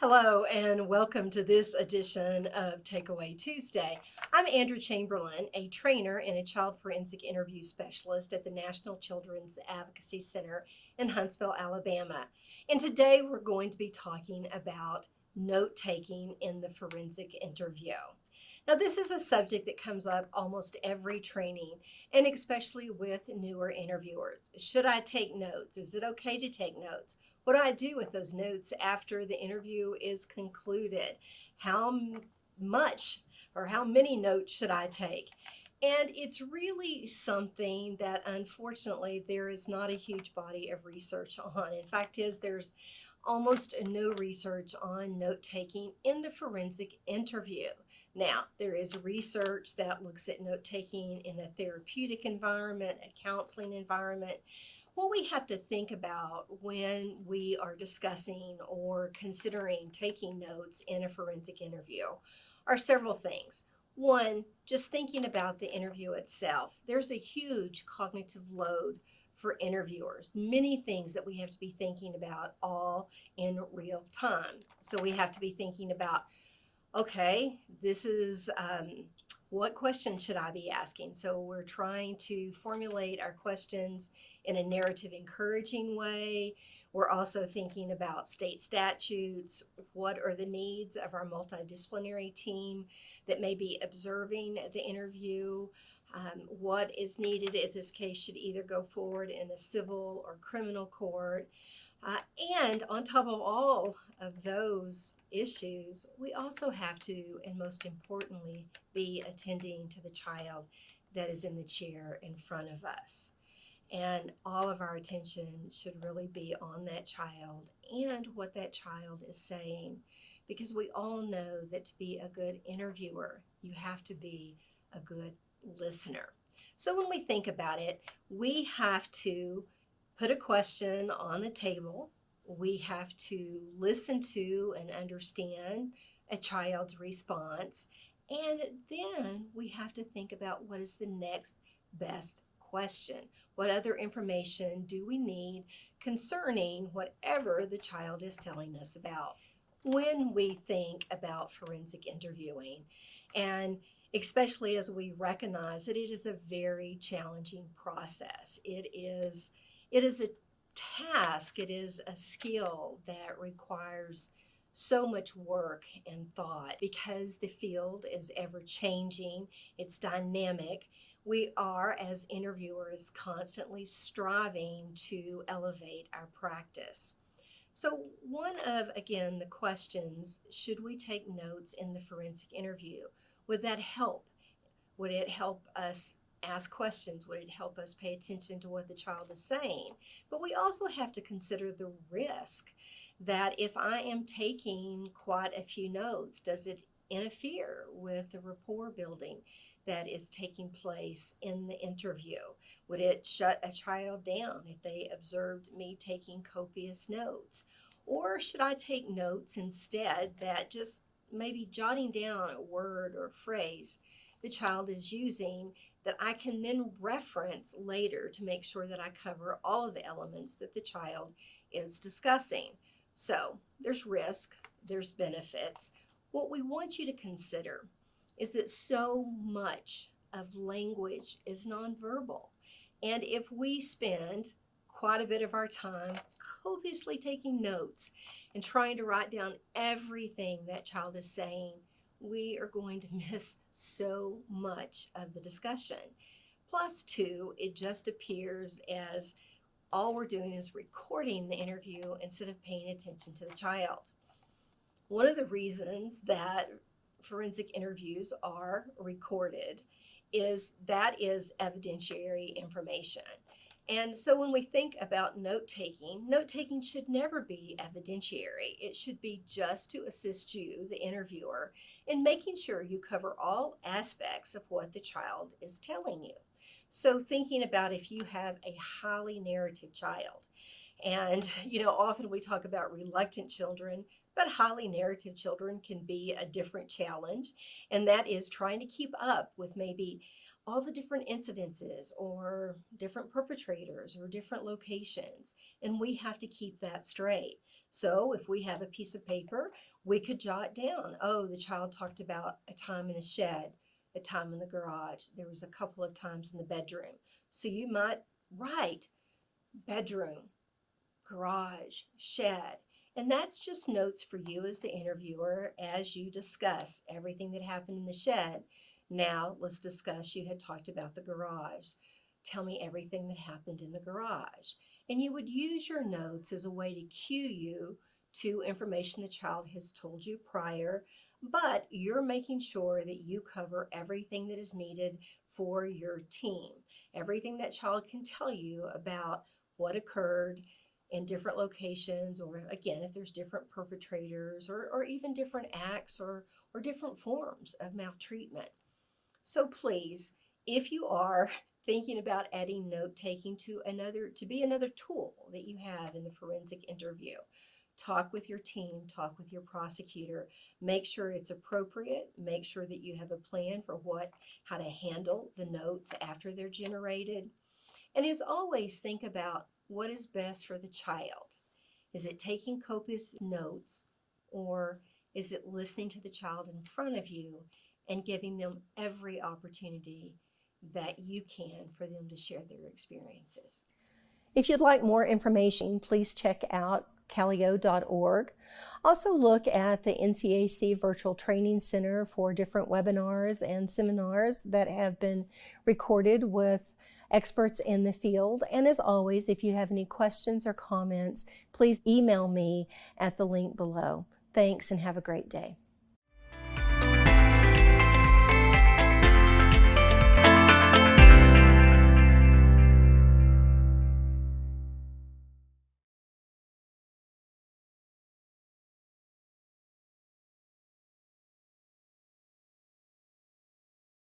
Hello, and welcome to this edition of Takeaway Tuesday. I'm Andrew Chamberlain, a trainer and a child forensic interview specialist at the National Children's Advocacy Center in Huntsville, Alabama. And today we're going to be talking about note taking in the forensic interview. Now, this is a subject that comes up almost every training, and especially with newer interviewers. Should I take notes? Is it okay to take notes? What do I do with those notes after the interview is concluded? How much or how many notes should I take? And it's really something that unfortunately there is not a huge body of research on. In fact, there's almost no research on note taking in the forensic interview. Now, there is research that looks at note taking in a therapeutic environment, a counseling environment. What we have to think about when we are discussing or considering taking notes in a forensic interview are several things. One, just thinking about the interview itself. There's a huge cognitive load for interviewers, many things that we have to be thinking about all in real time. So we have to be thinking about, okay, this is what questions should I be asking? So we're trying to formulate our questions in a narrative encouraging way. We're also thinking about state statutes. What are the needs of our multidisciplinary team that may be observing the interview? What is needed if this case should either go forward in a civil or criminal court? And on top of all of those issues, we also have to, and most importantly, be attending to the child that is in the chair in front of us. And all of our attention should really be on that child and what that child is saying, because we all know that to be a good interviewer, you have to be a good listener. So when we think about it, we have to put a question on the table. We have to listen to and understand a child's response. And then we have to think about what is the next best question. What other information do we need concerning whatever the child is telling us about? When we think about forensic interviewing, and especially as we recognize that it is a very challenging process, it is a task, it is a skill that requires so much work and thought because the field is ever changing, it's dynamic. We are, as interviewers, constantly striving to elevate our practice. So, one of, again, the questions, should we take notes in the forensic interview? Would that help? Would it help us ask questions? Would it help us pay attention to what the child is saying? But we also have to consider the risk that if I am taking quite a few notes, does it interfere with the rapport building that is taking place in the interview? Would it shut a child down if they observed me taking copious notes? Or should I take notes instead that just maybe jotting down a word or phrase the child is using that I can then reference later to make sure that I cover all of the elements that the child is discussing? So there's risk, there's benefits. What we want you to consider is that so much of language is nonverbal. And if we spend quite a bit of our time copiously taking notes and trying to write down everything that child is saying, we are going to miss so much of the discussion. Plus, two, it just appears as all we're doing is recording the interview instead of paying attention to the child. One of the reasons that forensic interviews are recorded is that is evidentiary information. And so when we think about note taking should never be evidentiary. It should be just to assist you, the interviewer, in making sure you cover all aspects of what the child is telling you. So thinking about if you have a highly narrative child, and often we talk about reluctant children, but highly narrative children can be a different challenge, and that is trying to keep up with maybe all the different incidences or different perpetrators or different locations, and we have to keep that straight. So if we have a piece of paper, we could jot down, oh, the child talked about a time in a shed, a time in the garage, there was a couple of times in the bedroom. So you might write bedroom, garage, shed. And that's just notes for you as the interviewer as you discuss everything that happened in the shed. Now let's discuss, you had talked about the garage. Tell me everything that happened in the garage. And you would use your notes as a way to cue you to information the child has told you prior, but you're making sure that you cover everything that is needed for your team. Everything that child can tell you about what occurred in different locations, or again, if there's different perpetrators or even different acts or different forms of maltreatment. So please, if you are thinking about adding note taking to be another tool that you have in the forensic interview, talk with your team, talk with your prosecutor, make sure it's appropriate, make sure that you have a plan for how to handle the notes after they're generated. And as always, think about what is best for the child. Is it taking copious notes, or is it listening to the child in front of you and giving them every opportunity that you can for them to share their experiences? If you'd like more information, please check out calio.org. Also look at the NCAC Virtual Training Center for different webinars and seminars that have been recorded with experts in the field. And as always, if you have any questions or comments, please email me at the link below. Thanks and have a great day.